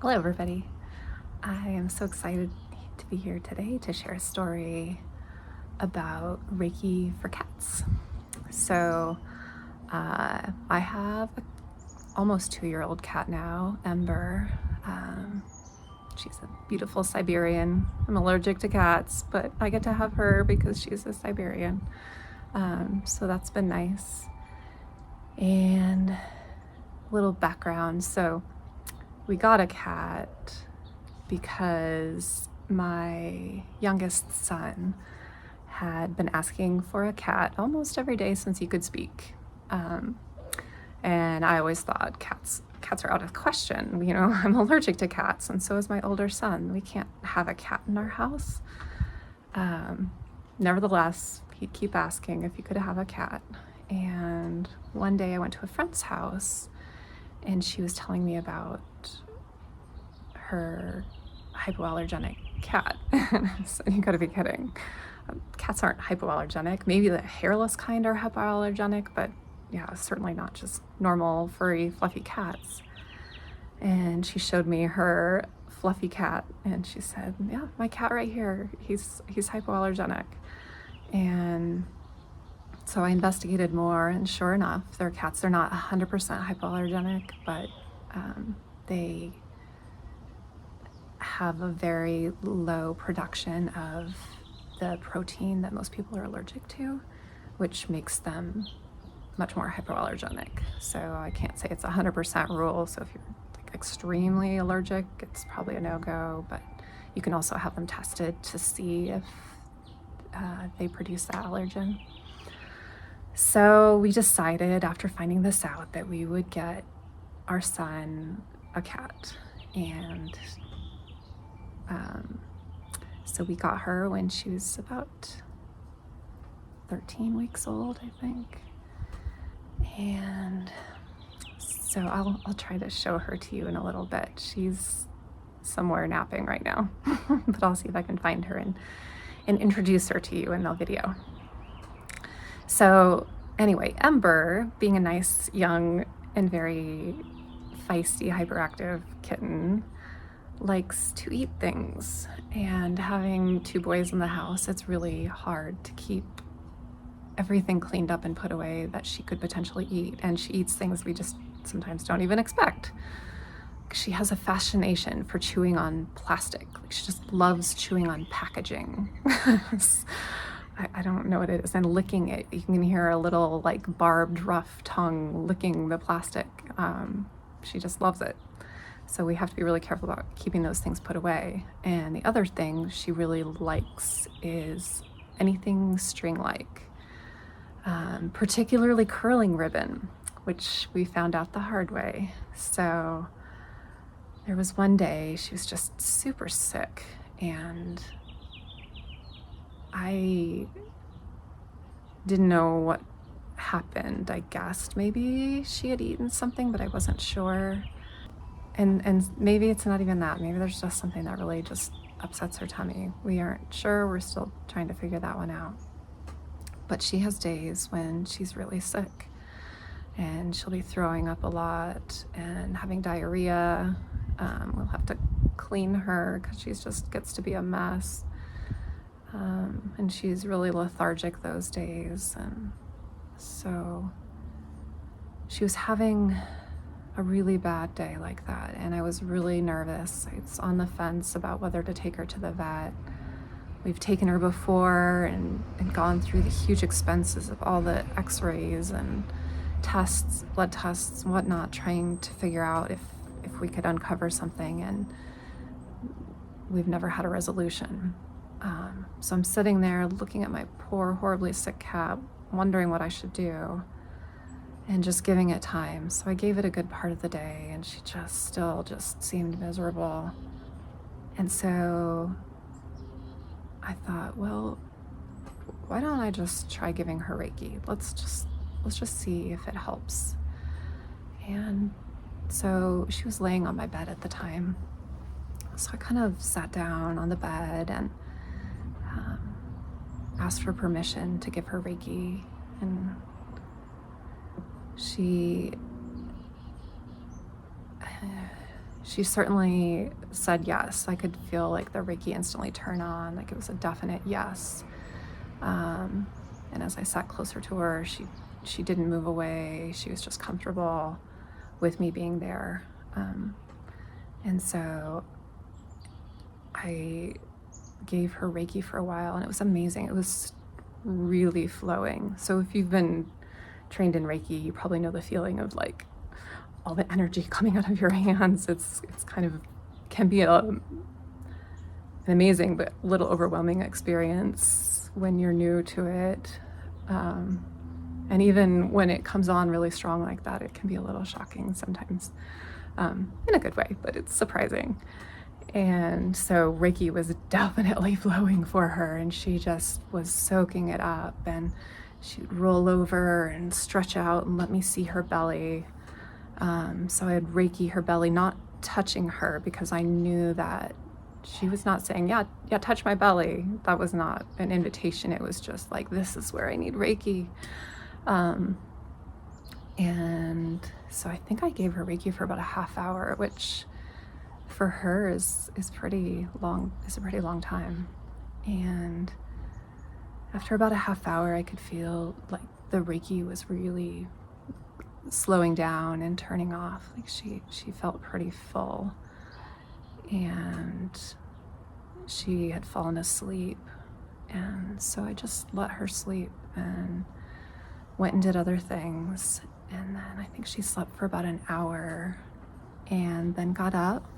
Hello, everybody. I am so excited to be here today to share a story about Reiki for cats. So, I have a almost 2-year-old cat now, Ember. She's a beautiful Siberian. I'm allergic to cats, but I get to have her because she's a Siberian. So that's been nice. And a little background. So, we got a cat because my youngest son had been asking for a cat almost every day since he could speak. And I always thought cats are out of the question. I'm allergic to cats, and so is my older son. We can't have a cat in our house. Nevertheless, he'd keep asking if he could have a cat. And one day I went to a friend's house, and she was telling me about her hypoallergenic cat. So you gotta be kidding. Cats aren't hypoallergenic. Maybe the hairless kind are hypoallergenic, but yeah, certainly not just normal, furry, fluffy cats. And she showed me her fluffy cat, and she said, yeah, my cat right here, he's hypoallergenic. And so I investigated more, and sure enough, their cats are not 100% hypoallergenic, but they have a very low production of the protein that most people are allergic to, which makes them much more hypoallergenic. So I can't say it's a 100% rule. So if you're like extremely allergic, it's probably a no-go, but you can also have them tested to see if they produce the allergen. So we decided after finding this out that we would get our son a cat. And so we got her when she was about 13 weeks old, I think. And so I'll try to show her to you in a little bit. She's somewhere napping right now, but I'll see if I can find her and introduce her to you in the video. So anyway, Ember, being a nice, young, and very feisty, hyperactive kitten, likes to eat things. And having 2 boys in the house, it's really hard to keep everything cleaned up and put away that she could potentially eat. And she eats things we just sometimes don't even expect. She has a fascination for chewing on plastic. Like, she just loves chewing on packaging. I don't know what it is. And licking it. You can hear a little like barbed, rough tongue licking the plastic. She just loves it. So we have to be really careful about keeping those things put away. And the other thing she really likes is anything string-like, particularly curling ribbon, which we found out the hard way. So there was one day she was just super sick, and I didn't know what happened. I guessed maybe she had eaten something, but I wasn't sure. And maybe it's not even that. Maybe there's just something that really just upsets her tummy. We aren't sure. We're still trying to figure that one out. But she has days when she's really sick, and she'll be throwing up a lot and having diarrhea. We'll have to clean her because she just gets to be a mess. And she's really lethargic those days. And so she was having a really bad day like that, and I was really nervous. I was on the fence about whether to take her to the vet. We've taken her before and gone through the huge expenses of all the x-rays and tests, blood tests and whatnot, trying to figure out if we could uncover something, and we've never had a resolution. So I'm sitting there looking at my poor, horribly sick cat, wondering what I should do, and just giving it time. So I gave it a good part of the day, and she still seemed miserable. And so I thought, well, why don't I just try giving her Reiki? Let's just see if it helps. And so she was laying on my bed at the time. So I kind of sat down on the bed and asked for permission to give her Reiki. And she she certainly said yes. I could feel like the Reiki instantly turn on, like it was a definite yes. And as I sat closer to her, she didn't move away. She was just comfortable with me being there. And so I gave her Reiki for a while, and it was amazing. It was really flowing. So if you've been trained in Reiki, you probably know the feeling of like all the energy coming out of your hands. It's kind of, can be an amazing but a little overwhelming experience when you're new to it. And even when it comes on really strong like that, it can be a little shocking sometimes, in a good way, but it's surprising. And so Reiki was definitely flowing for her, and she just was soaking it up, and she'd roll over and stretch out and let me see her belly. So I had Reiki her belly, not touching her, because I knew that she was not saying, yeah, touch my belly. That was not an invitation. It was just like, this is where I need Reiki. And so I think I gave her Reiki for about a half hour, which for her is pretty long, is a pretty long time. And after about a half hour, I could feel like the Reiki was really slowing down and turning off. Like she felt pretty full, and she had fallen asleep. And so I just let her sleep and went and did other things. And then I think she slept for about an hour, and then got up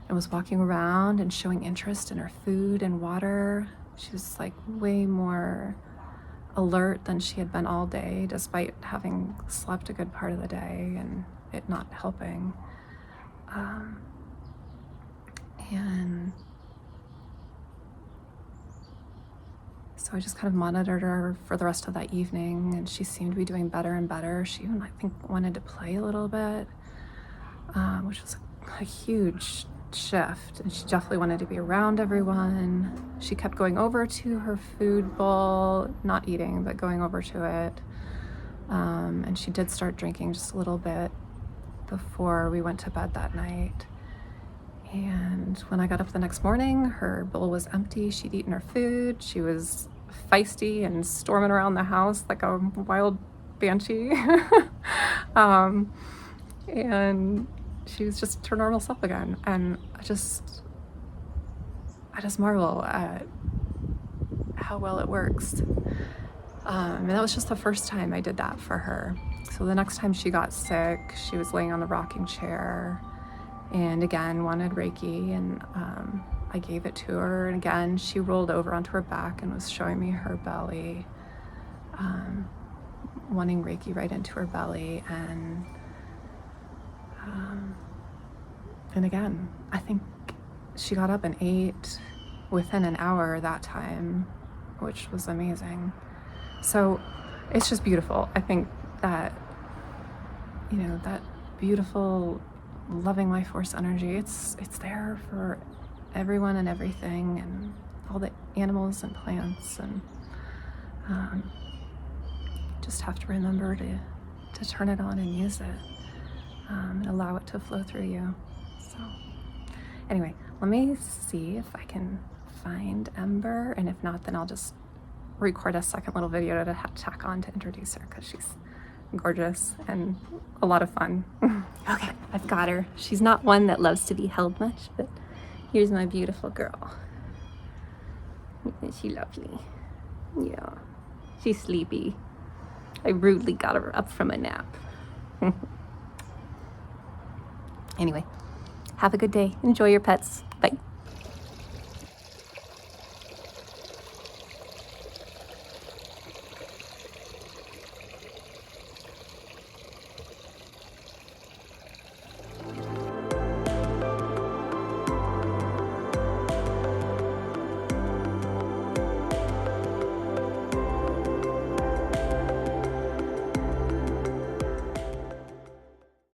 and was walking around and showing interest in her food and water. She was like way more alert than she had been all day, despite having slept a good part of the day and it not helping. And so I just kind of monitored her for the rest of that evening, and she seemed to be doing better and better. She even, I think, wanted to play a little bit, which was a huge shift, and she definitely wanted to be around everyone. She kept going over to her food bowl, not eating, but going over to it. And she did start drinking just a little bit before we went to bed that night. And when I got up the next morning, her bowl was empty. She'd eaten her food. She was feisty and storming around the house like a wild banshee. And she was just her normal self again. And I just marvel at how well it works. And that was just the first time I did that for her. So the next time she got sick, she was laying on the rocking chair and again wanted Reiki, and I gave it to her, and again she rolled over onto her back and was showing me her belly, wanting Reiki right into her belly. And again, I think she got up and ate within an hour that time, which was amazing. So it's just beautiful. I think that, that beautiful loving life force energy, it's there for everyone and everything, and all the animals and plants, and just have to remember to turn it on and use it, and allow it to flow through you. So anyway, let me see if I can find Ember, and if not, then I'll just record a second little video to tack on to introduce her, because she's gorgeous and a lot of fun. Okay, I've got her. She's not one that loves to be held much, but here's my beautiful girl. Isn't she lovely? Yeah, she's sleepy. I rudely got her up from a nap. Anyway, have a good day. Enjoy your pets. Bye.